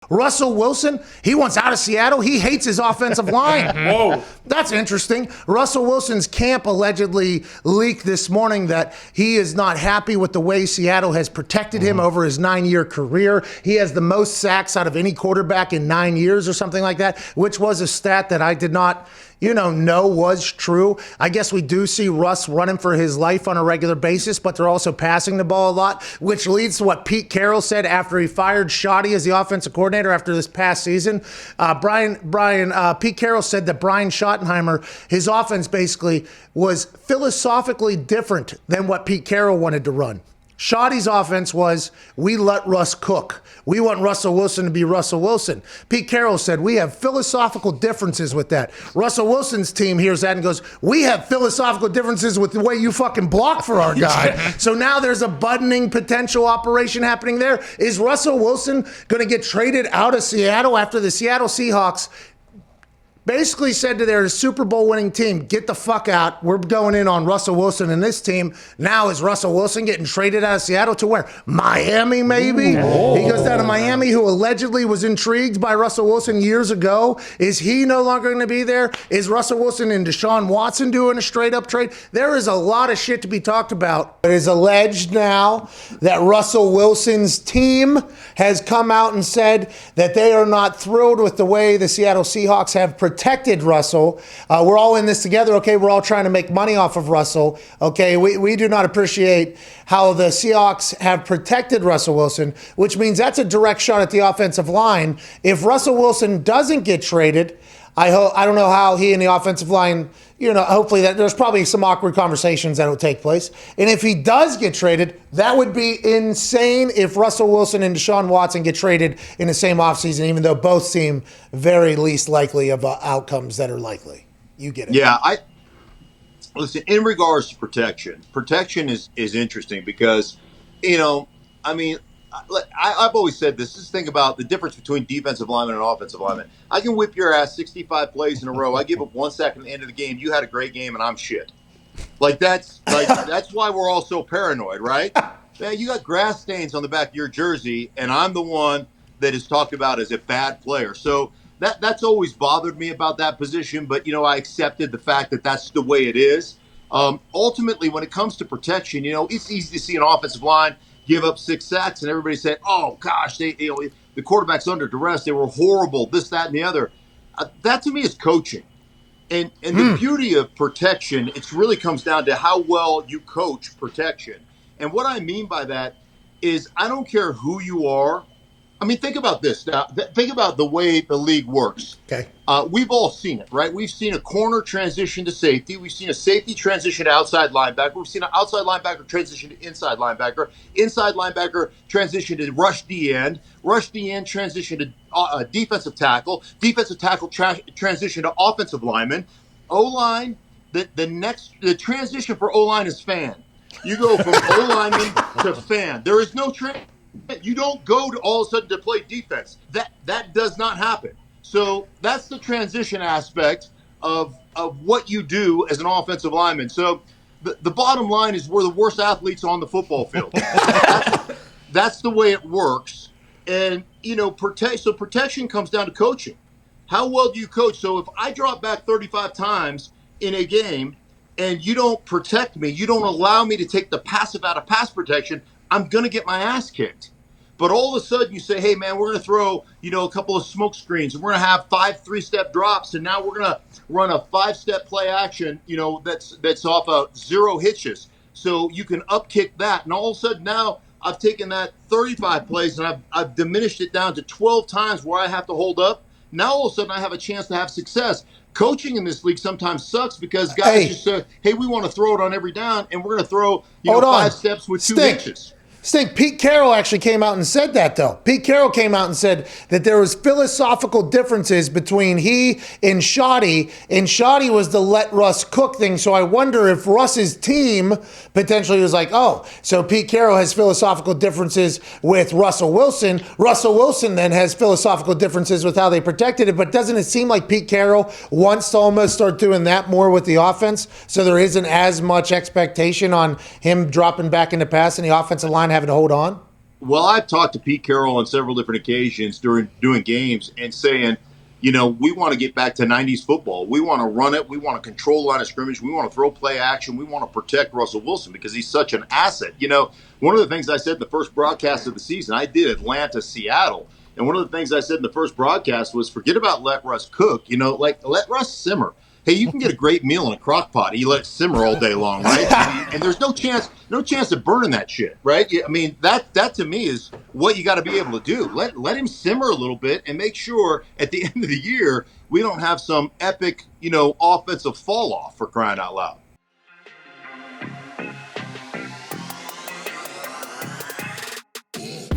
Russell Wilson, he wants out of Seattle. He hates his offensive line. Whoa. That's interesting. Russell Wilson's camp allegedly leaked this morning that he is not happy with the way Seattle has protected him over his 9-year career. He has the most sacks out of any quarterback in 9 years or something like that, which was a stat that I did not know was true. I guess we do see Russ running for his life on a regular basis, but they're also passing the ball a lot, which leads to what Pete Carroll said after he fired Shoddy as the offensive coordinator after this past season. Pete Carroll said that Brian Schottenheimer, his offense basically was philosophically different than what Pete Carroll wanted to run. Shoddy's offense was, we let Russ cook. We want Russell Wilson to be Russell Wilson. Pete Carroll said, we have philosophical differences with that. Russell Wilson's team hears that and goes, we have philosophical differences with the way you fucking block for our guy. So now there's a budding potential operation happening there. Is Russell Wilson going to get traded out of Seattle after the Seattle Seahawks basically said to their Super Bowl winning team, get the fuck out. We're going in on Russell Wilson and this team. Now is Russell Wilson getting traded out of Seattle to where? Miami, maybe? Ooh. He goes down to Miami, who allegedly was intrigued by Russell Wilson years ago. Is he no longer going to be there? Is Russell Wilson and Deshaun Watson doing a straight up trade? There is a lot of shit to be talked about. It is alleged now that Russell Wilson's team has come out and said that they are not thrilled with the way the Seattle Seahawks have protected Russell. We're all in this together, okay? We're all trying to make money off of Russell, okay? We do not appreciate how the Seahawks have protected Russell Wilson, which means that's a direct shot at the offensive line. If Russell Wilson doesn't get traded, I don't know how he and the offensive line, hopefully there's probably some awkward conversations that will take place. And if he does get traded, that would be insane if Russell Wilson and Deshaun Watson get traded in the same offseason, even though both seem very least likely of outcomes that are likely. You get it. Yeah, listen, in regards to protection is interesting because, I've always said this. Just think about the difference between defensive lineman and offensive lineman. I can whip your ass 65 plays in a row. I give up 1 second at the end of the game. You had a great game, and I'm shit. That's why we're all so paranoid, right? Man, you got grass stains on the back of your jersey, and I'm the one that is talked about as a bad player. So that's always bothered me about that position. But I accepted the fact that that's the way it is. Ultimately, when it comes to protection, it's easy to see an offensive line give up 6 sacks, and everybody said, "Oh gosh, the quarterback's under duress. They were horrible. This, that, and the other." That to me is coaching, and the beauty of protection. It really comes down to how well you coach protection. And what I mean by that is, I don't care who you are. I mean, think about this. Now, think about the way the league works. Okay. We've all seen it, right? We've seen a corner transition to safety. We've seen a safety transition to outside linebacker. We've seen an outside linebacker transition to inside linebacker transition to rush D-end transition to defensive tackle transition to offensive lineman. O-line, the transition for O-line is fan. You go from O-lineman to fan. There is no transition. You don't go to all of a sudden to play defense. That does not happen. So that's the transition aspect of what you do as an offensive lineman. So the bottom line is we're the worst athletes on the football field. That's the way it works. And, protection comes down to coaching. How well do you coach? So if I drop back 35 times in a game and you don't protect me, you don't allow me to take the passive out of pass protection, I'm going to get my ass kicked. But all of a sudden you say, hey, man, we're going to throw, a couple of smoke screens, and we're going to have 5 3-step drops, and now we're going to run a 5-step play action, that's off of 0 hitches. So you can upkick that. And all of a sudden now I've taken that 35 plays and I've diminished it down to 12 times where I have to hold up. Now all of a sudden I have a chance to have success. Coaching in this league sometimes sucks because guys just say, hey, we want to throw it on every down, and we're going to throw 5 steps with 2 inches. Pete Carroll actually came out and said that, though. Pete Carroll came out and said that there was philosophical differences between he and Shoddy, and Shoddy was the let Russ cook thing. So I wonder if Russ's team potentially was like, oh, so Pete Carroll has philosophical differences with Russell Wilson. Russell Wilson then has philosophical differences with how they protected it. But doesn't it seem like Pete Carroll wants to almost start doing that more with the offense? So there isn't as much expectation on him dropping back into pass and the offensive line having to hold on? Well, I've talked to Pete Carroll on several different occasions during doing games and saying, we want to get back to 90s football. We want to run it. We want to control line of scrimmage. We want to throw play action. We want to protect Russell Wilson because he's such an asset. One of the things I said in the first broadcast of the season, I did Atlanta, Seattle. And one of the things I said in the first broadcast was forget about let Russ cook, let Russ simmer. Hey, you can get a great meal in a crock pot. You let it simmer all day long, right? And there's no chance of burning that shit, right? I mean, that to me is what you got to be able to do. Let him simmer a little bit and make sure at the end of the year we don't have some epic, offensive fall off for crying out loud.